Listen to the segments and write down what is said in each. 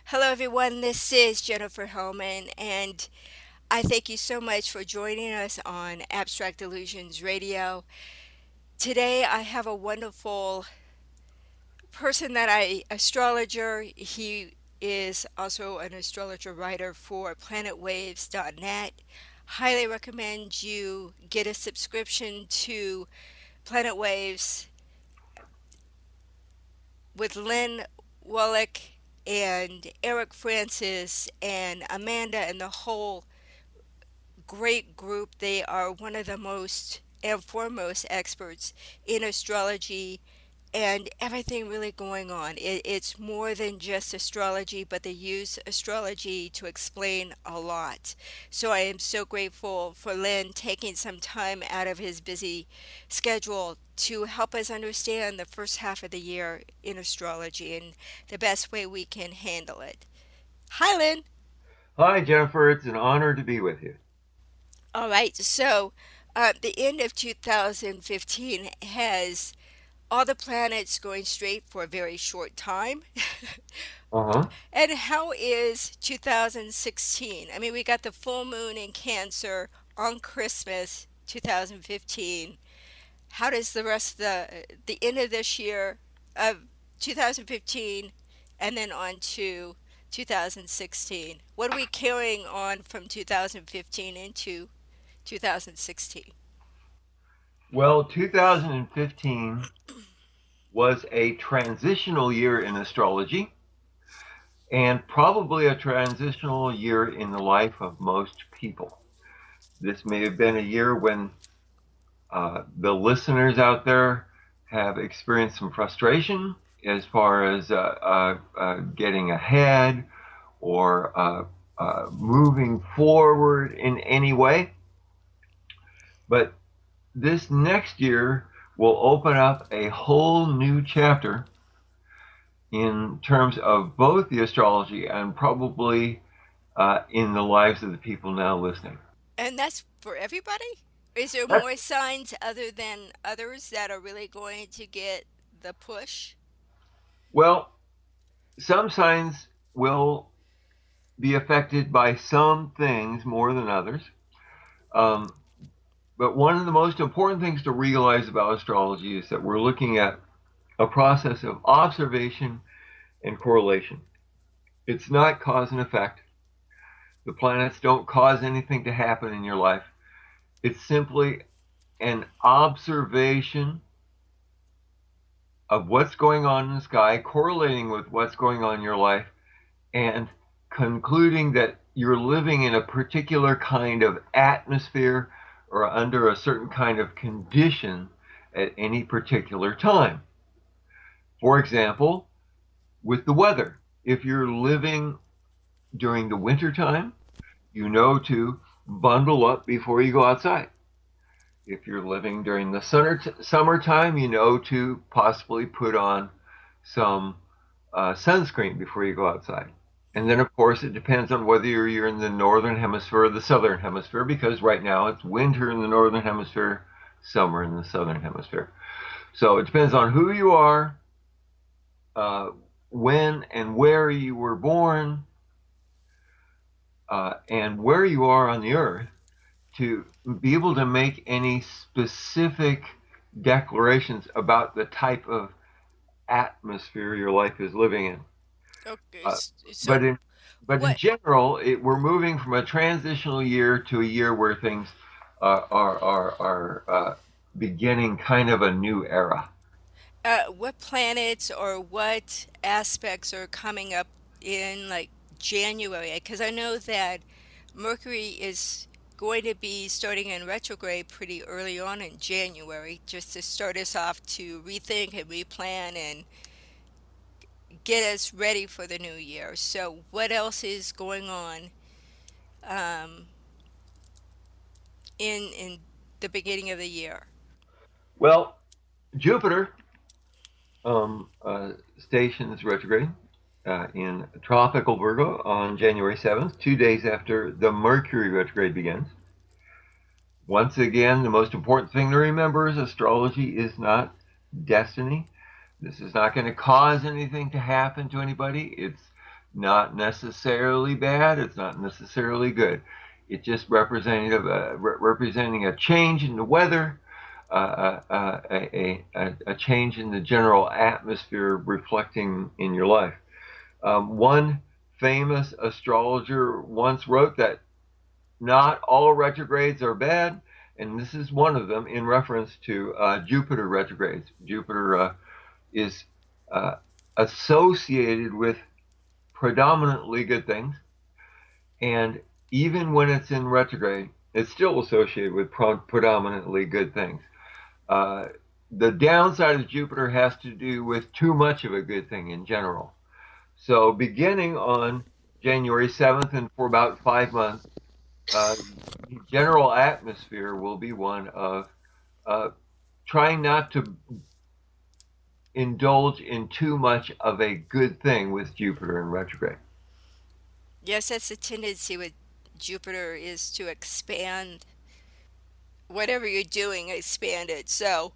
Hello, everyone. This is Jennifer Hillman, and I thank you so much for joining us on Abstract Illusions Radio. Today, I have a wonderful person astrologer. He is also an astrologer writer for planetwaves.net. Highly recommend you get a subscription to Planet Waves with Lynn Wallick and Eric Francis and Amanda and the whole great group. They are one of the most and foremost experts in astrology and everything really going on. It's more than just astrology, but they use astrology to explain a lot. So I am so grateful for Lynn taking some time out of his busy schedule to help us understand the first half of the year in astrology and the best way we can handle it. Hi, Lynn. Hi, Jennifer. It's an honor to be with you. All right, the end of 2015 has all the planets going straight for a very short time. Uh-huh. And how is 2016? I mean, we got the full moon in Cancer on Christmas 2015. How does the rest of the end of this year of 2015 and then on to 2016? What are we carrying on from 2015 into 2016? Well, 2015 was a transitional year in astrology and probably a transitional year in the life of most people. This may have been a year when the listeners out there have experienced some frustration as far as getting ahead or moving forward in any way. But this next year will open up a whole new chapter in terms of both the astrology and probably in the lives of the people now listening. And that's for everybody? Is there That's, more signs other than others that are really going to get the push? well, some signs will be affected by some things more than others. Um, but one of the most important things to realize about astrology is that we're looking at a process of observation and correlation. It's not cause and effect. The planets don't cause anything to happen in your life. It's simply an observation of what's going on in the sky, correlating with what's going on in your life, and concluding that you're living in a particular kind of atmosphere or under a certain kind of condition at any particular time. For example, with the weather, if you're living during the winter time, you know to bundle up before you go outside. If you're living during the summertime, you know to possibly put on some sunscreen before you go outside. And then, Hmm. of course, it depends on whether you're in the northern hemisphere or the southern hemisphere, because right now it's winter in the northern hemisphere, summer in the southern hemisphere. So it depends on who you are, uh, when and where you were born, and where you are on the earth to be able to make any specific declarations about the type of atmosphere your life is living in. Okay, Uh, but so in but in what? general, we're moving from a transitional year to a year where things are beginning kind of a new era. What planets or what aspects are coming up in like January? Because I know that Mercury is going to be starting in retrograde pretty early on in January, just to start us off to rethink and replan and get us ready for the new year. So, what else is going on um, in the beginning of the year? Well, Jupiter stations retrograde in tropical Virgo on January 7th, 2 days after the Mercury retrograde begins. Once again, the most important thing to remember is astrology is not destiny. This is not going to cause anything to happen to anybody. It's Not necessarily bad. It's not necessarily good. It's just representing a change in the weather, a change in the general atmosphere reflecting in your life. One famous astrologer once wrote that not all retrogrades are bad, and this is one of them in reference to Jupiter retrogrades. Jupiter is uh, associated with predominantly good things, and even when it's in retrograde, it's still associated with predominantly good things. Uh, the downside of Jupiter has to do with too much of a good thing in general. So, beginning on January 7th and for about 5 months, the general atmosphere will be one of uh, trying not to indulge in too much of a good thing with Jupiter in retrograde. Yes, that's the tendency with Jupiter is to expand whatever you're doing, expand it. So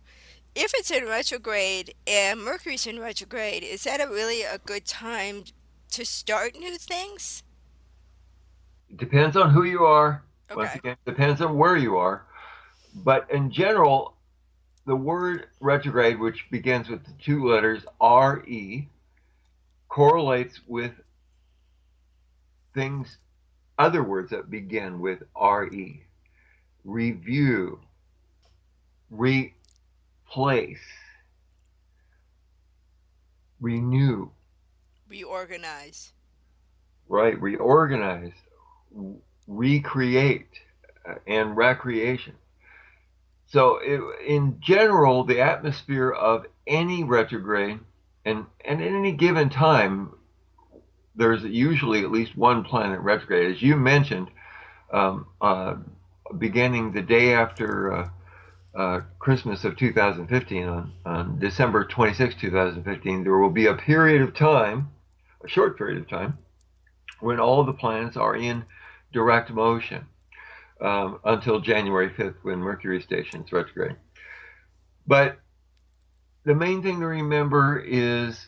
if it's in retrograde and Mercury's in retrograde, is that really a good time to start new things? It depends on who you are. Once Okay. again, it depends on where you are. But in general, the word retrograde, which begins with the two letters RE, correlates with things, other words that begin with RE: review, replace, renew, Reorganize. right? Reorganize, recreate, and recreation. So, in general, the atmosphere of any retrograde, and at any given time, there's usually at least one planet retrograde. As you mentioned, um, uh, beginning the day after Christmas of 2015, on December 26, 2015, there will be a period of time, a short period of time, when all the planets are in direct motion until January 5th when Mercury stations retrograde. But the main thing to remember is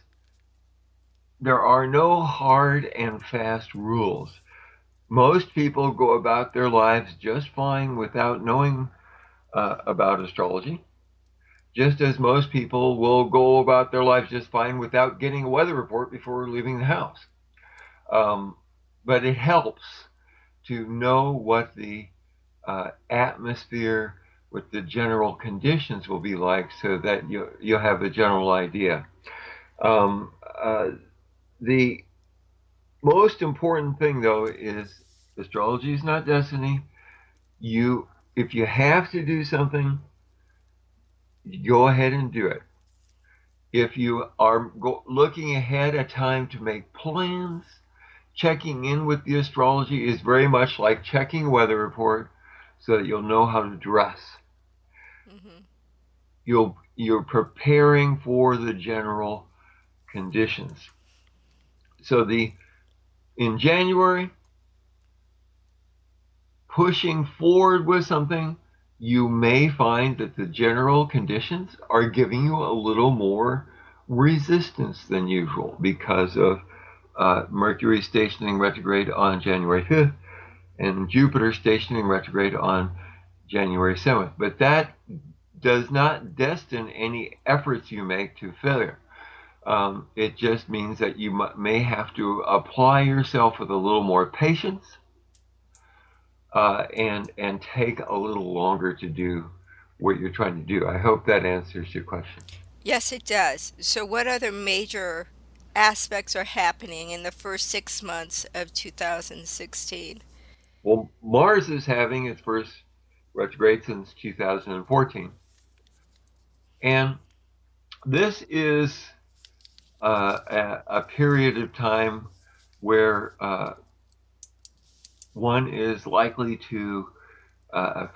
there are no hard and fast rules. Most people go about their lives just fine without knowing about astrology, just as most people will go about their lives just fine without getting a weather report before leaving the house. Um, but it helps to know what the atmosphere, what the general conditions will be like, so that you'll have a general idea. Um, uh, the most important thing, though, is astrology is not destiny. You, if you have to do something, go ahead and do it. If you are looking ahead at time to make plans, checking in with the astrology is very much like checking a weather report, so that you'll know how to dress. Hmm. You're preparing for the general conditions. So the in January, pushing forward with something, you may find that the general conditions are giving you a little more resistance than usual because of Mercury stationing retrograde on January 5th and Jupiter stationing retrograde on January 7th. But that does not destine any efforts you make to failure. It just means that you may have to apply yourself with a little more patience and take a little longer to do what you're trying to do. I hope that answers your question. Yes, it does. So, what other major aspects are happening in the first 6 months of 2016? Well, Mars is having its first retrograde since 2014, and this is a period of time where one is likely to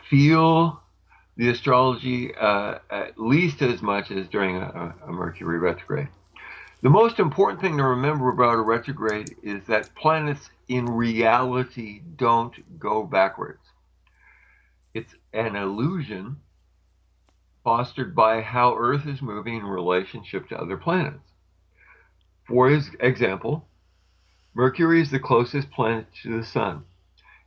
feel the astrology at least as much as during a Mercury retrograde. The most important thing to remember about a retrograde is that planets in reality don't go backwards. It's an illusion fostered by how Earth is moving in relationship to other planets. For example, Mercury is the closest planet to the sun.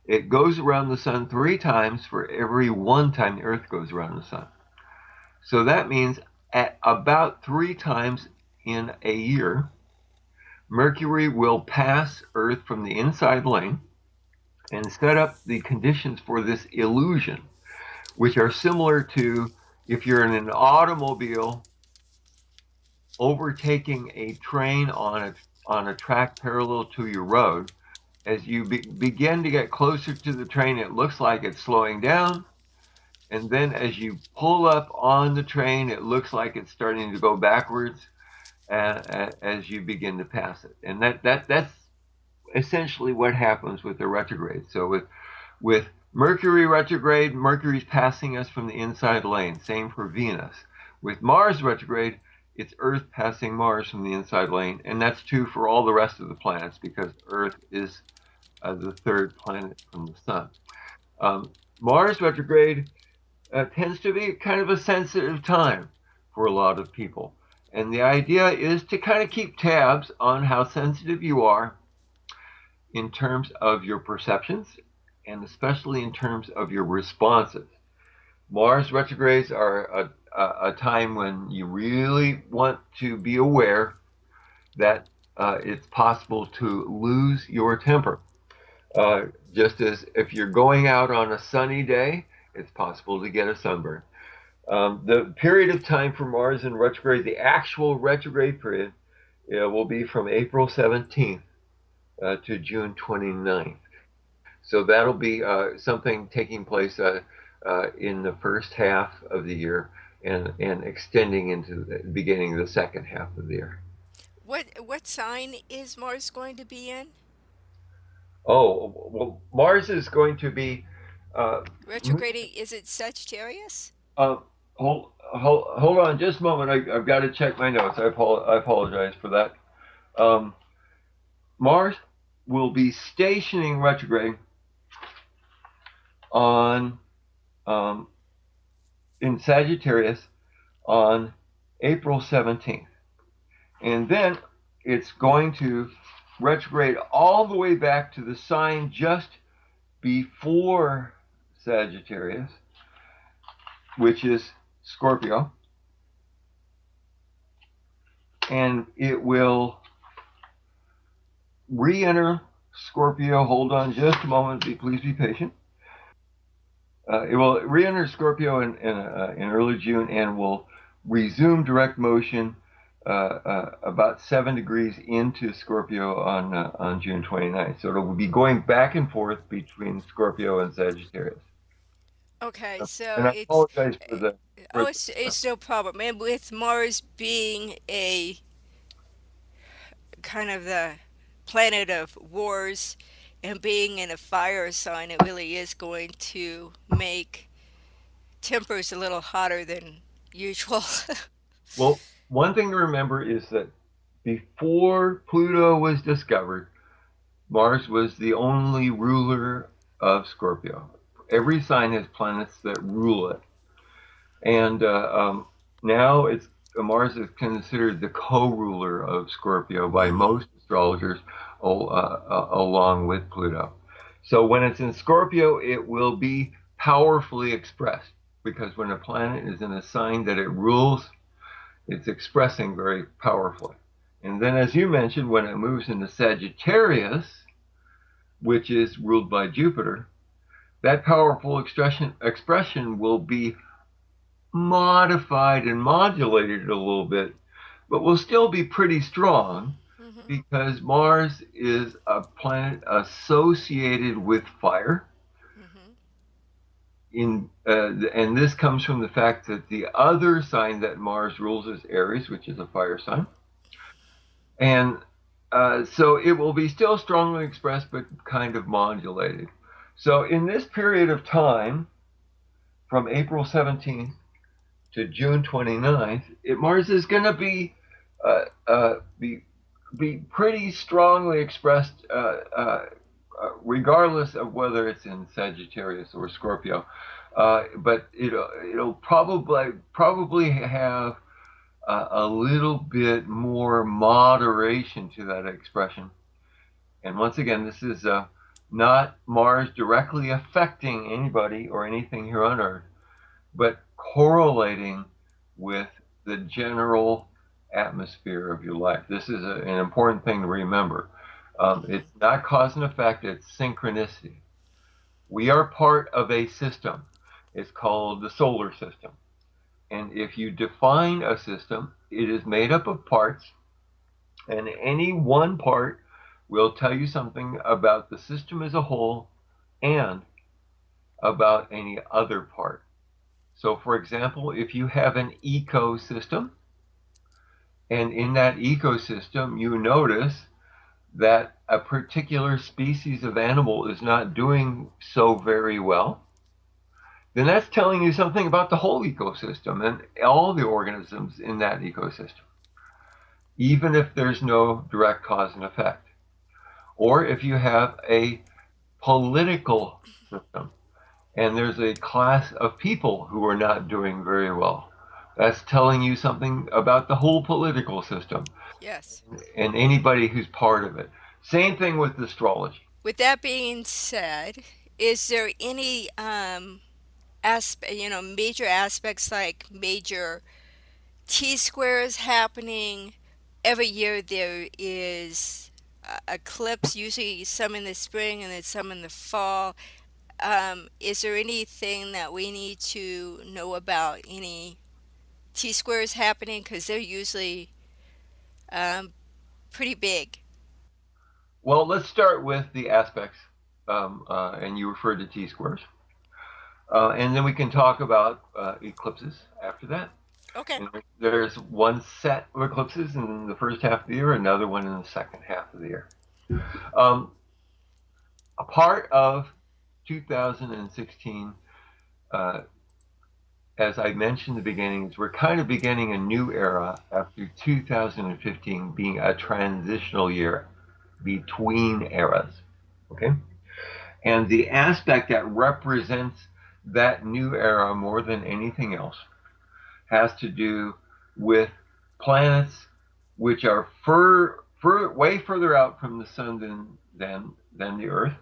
It goes around the sun 3 times for every 1 time the Earth goes around the sun. So that means at about 3 times in a year, Mercury will pass Earth from the inside lane and set up the conditions for this illusion, which are similar to if you're in an automobile overtaking a train on a track parallel to your road. As you begin to get closer to the train, it looks like it's slowing down. And then as you pull up on the train, it looks like it's starting to go backwards as you begin to pass it. And that's essentially what happens with the retrograde. So with Mercury retrograde, Mercury's passing us from the inside lane. Same for Venus. With Mars retrograde, it's Earth passing Mars from the inside lane, and that's true for all the rest of the planets because Earth is the third planet from the Sun. Um, Mars retrograde tends to be kind of a sensitive time for a lot of people. And the idea is to kind of keep tabs on how sensitive you are in terms of your perceptions and especially in terms of your responses. Mars retrogrades are a time when you really want to be aware that it's possible to lose your temper. Just as if you're going out on a sunny day, it's possible to get a sunburn. The period of time for Mars in retrograde, the actual retrograde period, will be from April 17th to June 29th. So that'll be something taking place in the first half of the year and extending into the beginning of the second half of the year. What sign is Mars going to be in? Oh, well, Mars is going to be. Uh, Retrograding, is it Sagittarius? uh, hold on just a moment. I've got to check my notes. I apologize for that. Um, Mars will be stationing retrograde on um, in Sagittarius on April 17th. And then it's going to retrograde all the way back to the sign just before Sagittarius, which is Scorpio. And it will re enter Scorpio. Hold on just a moment. Please be patient. It will re enter Scorpio in early June and will resume direct motion about 7 degrees into Scorpio on June 29th. So it'll be going back and forth between Scorpio and Sagittarius. Okay, so And I it's apologize for the oh, for it's no problem. And with Mars being a kind of the planet of wars and being in a fire sign, it really is going to make tempers a little hotter than usual. well, one thing to remember is that before Pluto was discovered, Mars was the only ruler of Scorpio. Every sign has planets that rule it, and now it's Mars is considered the co-ruler of Scorpio by Hmm. most astrologers, along with Pluto. So when it's in Scorpio, it will be powerfully expressed because when a planet is in a sign that it rules, it's expressing very powerfully. And then, as you mentioned, when it moves into Sagittarius, which is ruled by Jupiter, that powerful expression will be modified and modulated a little bit, but will still be pretty strong Hmm. because Mars is a planet associated with fire. Hmm. And this comes from the fact that the other sign that Mars rules is Aries, which is a fire sign, and so it will be still strongly expressed, but kind of modulated. So in this period of time, from April 17th to June 29th, Mars is going to uh, uh, be be pretty strongly expressed, regardless of whether it's in Sagittarius or Scorpio. But it'll probably have a little bit more moderation to that expression And once again, this is not Mars directly affecting anybody or anything here on Earth, but correlating with the general atmosphere of your life. This is an important thing to remember. It's not cause and effect, it's synchronicity. We are part of a system. It's called the solar system. And if you define a system, it is made up of parts, and any one part will tell you something about the system as a whole and about any other part. So, for example, if you have an ecosystem, and in that ecosystem you notice that a particular species of animal is not doing so very well, then that's telling you something about the whole ecosystem and all the organisms in that ecosystem, even if there's no direct cause and effect. Or if you have a political system and there's a class of people who are not doing very well, that's telling you something about the whole political system Yes. and anybody who's part of it. Same thing with astrology. With that being said, is there any major aspects like major T squares happening every year? There is eclipse, usually some in the spring and then some in the fall. Is there anything that we need to know about any T squares happening? Because they're usually um, pretty big. Well, let's start with the aspects, and you referred to T squares. And then we can talk about eclipses after that. Okay. And there's one set of eclipses in the first half of the year, another one in the second half of the year. Um, a part of 2016, uh, as I mentioned in the beginning, is we're kind of beginning a new era after 2015 being a transitional year between eras. Okay? And the aspect that represents that new era more than anything else has to do with planets which are way further out from the sun than the Earth,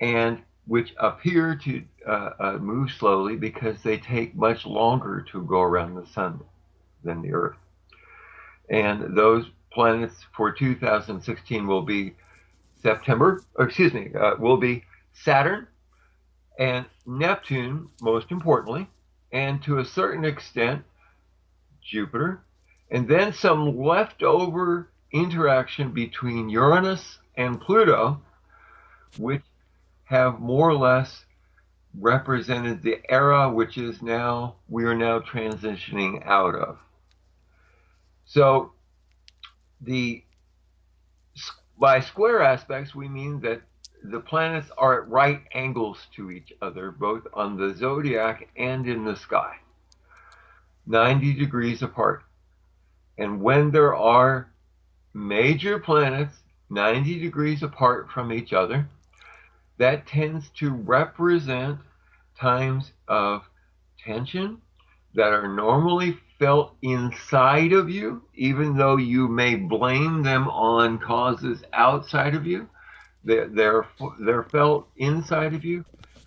and which appear to move slowly because they take much longer to go around the sun than the Earth. And those planets for 2016 will be will be Saturn and Neptune, most importantly, and to a certain extent, Jupiter, and then some leftover interaction between Uranus and Pluto, which have more or less represented the era which is now we are now transitioning out of. So the by square aspects we mean that the planets are at right angles to each other, both on the zodiac and in the sky, 90 degrees apart. And when there are major planets 90 degrees apart from each other, that tends to represent times of tension that are normally felt inside of you, even though you may blame them on causes outside of you. They're felt inside of you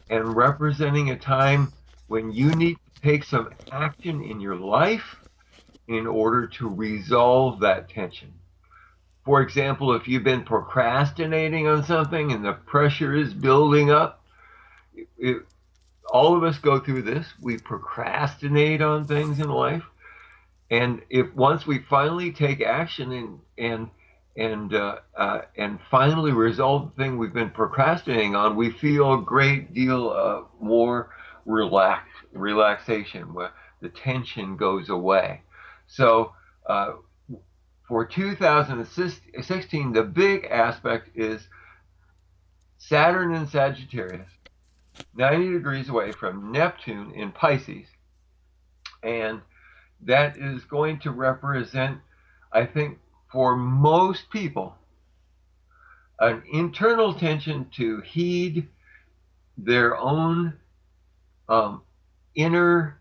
and representing a time when you need to take some action in your life in order to resolve that tension. For example, if you've been procrastinating on something and the pressure is building up, it, all of us go through this. We procrastinate on things in life, and if once we finally take action and finally resolve the thing we've been procrastinating on, we feel a great deal more relaxation, where the tension goes away. So for 2016, the big aspect is Saturn in Sagittarius, 90 degrees away from Neptune in Pisces. And that is going to represent, I think, for most people, an internal tension to heed their own um, inner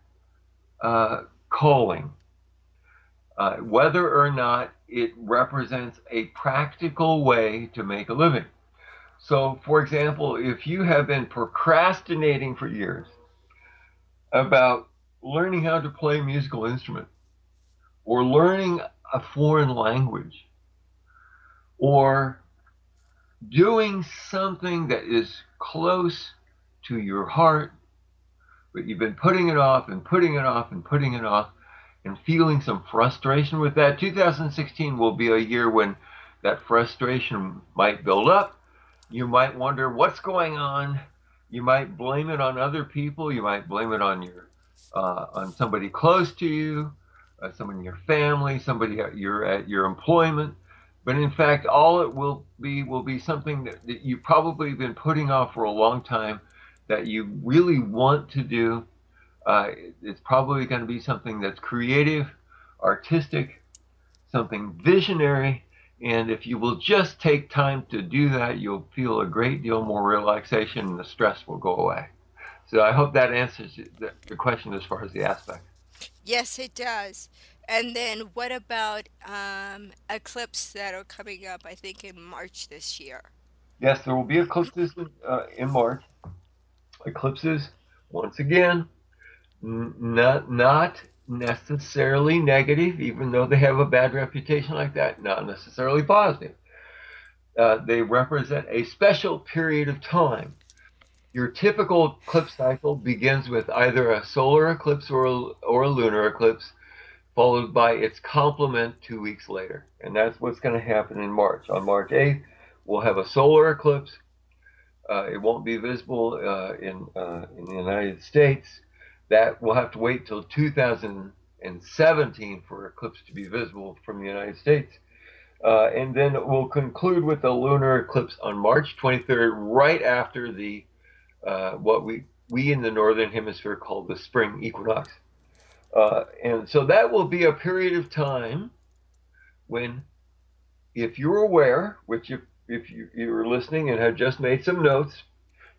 calling, whether or not it represents a practical way to make a living. So, for example, if you have been procrastinating for years about learning how to play a musical instrument or learning a foreign language or doing something that is close to your heart, but you've been putting it off and putting it off and putting it off and feeling some frustration with that, 2016 will be a year when that frustration might build up. You might wonder what's going on. You might blame it on other people. You might blame it on on somebody close to you, someone in your family, somebody at your employment. But in fact, all it will be something that you've probably been putting off for a long time that you really want to do. It's probably going to be something that's creative, artistic, something visionary. And if you will just take time to do that, you'll feel a great deal more relaxation and the stress will go away. So I hope that answers the question as far as the aspect. Yes, it does. And then what about eclipses that are coming up, I think in March this year? Yes, there will be eclipses in March. Eclipses, once again, not necessarily negative, even though they have a bad reputation like that, not necessarily positive. They represent a special period of time. Your typical eclipse cycle begins with either a solar eclipse or a lunar eclipse, followed by its complement 2 weeks later. And that's what's going to happen in March. On March 8th, we'll have a solar eclipse. It won't be visible in the United States. That we'll have to wait till 2017 for eclipse to be visible from the United States. And then we'll conclude with the lunar eclipse on March 23rd, right after the what we in the northern hemisphere call the spring equinox. And so that will be a period of time when, if you're aware, which if you're listening and have just made some notes,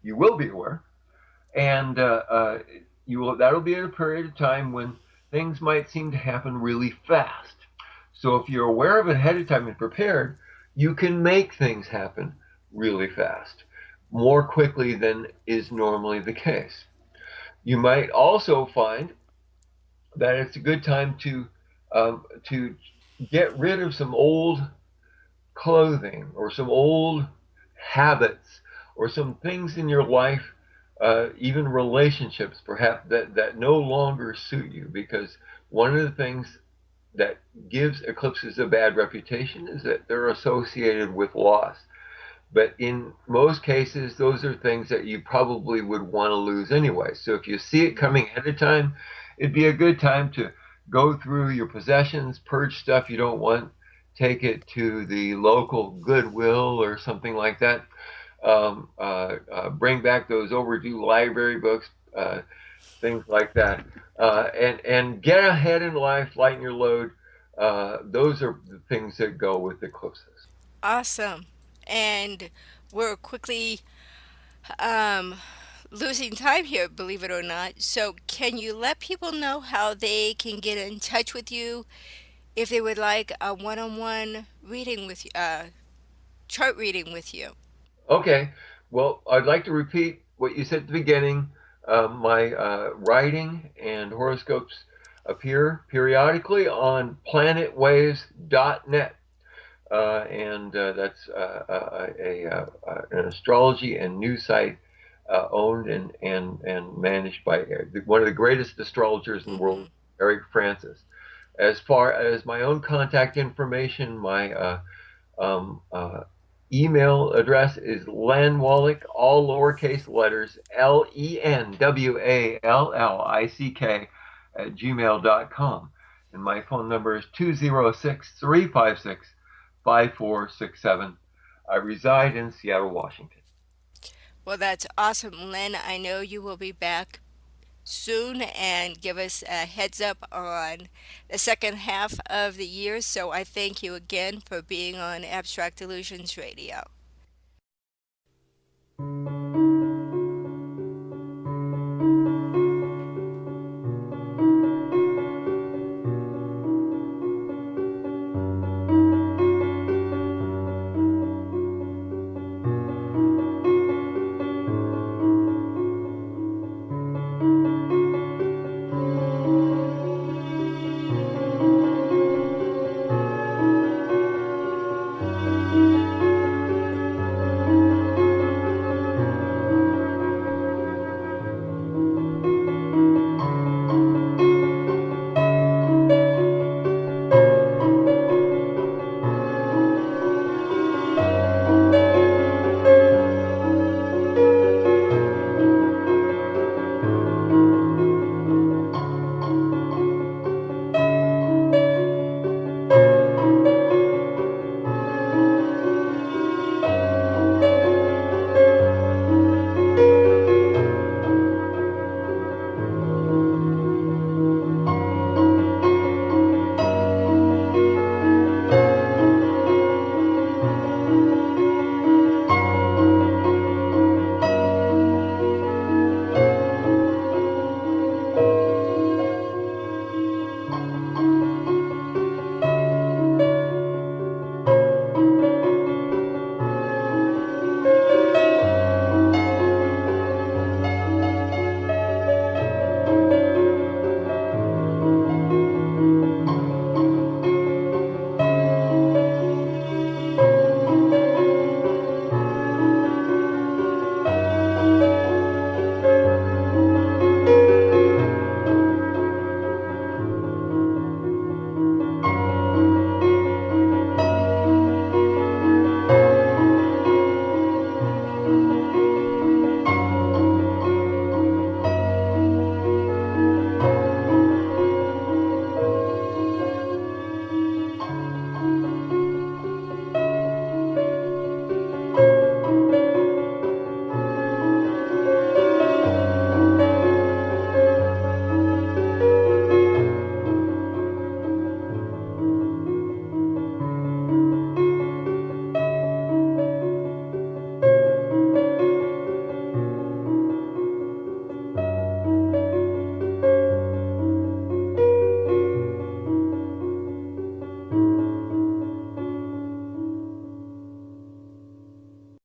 you will be aware, and you will that'll be a period of time when things might seem to happen really fast. So if you're aware of it ahead of time and prepared, you can make things happen really fast, more quickly than is normally the case. You might also find that it's a good time to get rid of some old clothing or some old habits or some things in your life, even relationships perhaps that no longer suit you. Because one of the things that gives eclipses a bad reputation is that they're associated with loss. But in most cases, those are things that you probably would want to lose anyway. So if you see it coming ahead of time, it'd be a good time to go through your possessions, purge stuff you don't want, take it to the local Goodwill or something like that. Bring back those overdue library books, things like that, and get ahead in life, lighten your load. Those are the things that go with eclipses. Awesome. And we're quickly um, losing time here, believe it or not. So, can you let people know how they can get in touch with you if they would like a one-on-one reading with you, chart reading with you? Okay. Well, I'd like to repeat what you said at the beginning. My writing and horoscopes appear periodically on planetwaves.net. And that's an astrology and news site owned and managed by one of the greatest astrologers in the world, Hmm. Eric Francis. As far as my own contact information, my email address is Len Wallick, all lowercase letters, LenWallick at gmail.com. And my phone number is 206 356 5467. I reside in Seattle, Washington. Well, that's awesome, Lynn. I know you will be back soon and give us a heads up on the second half of the year. So I thank you again for being on Abstract Illusions Radio.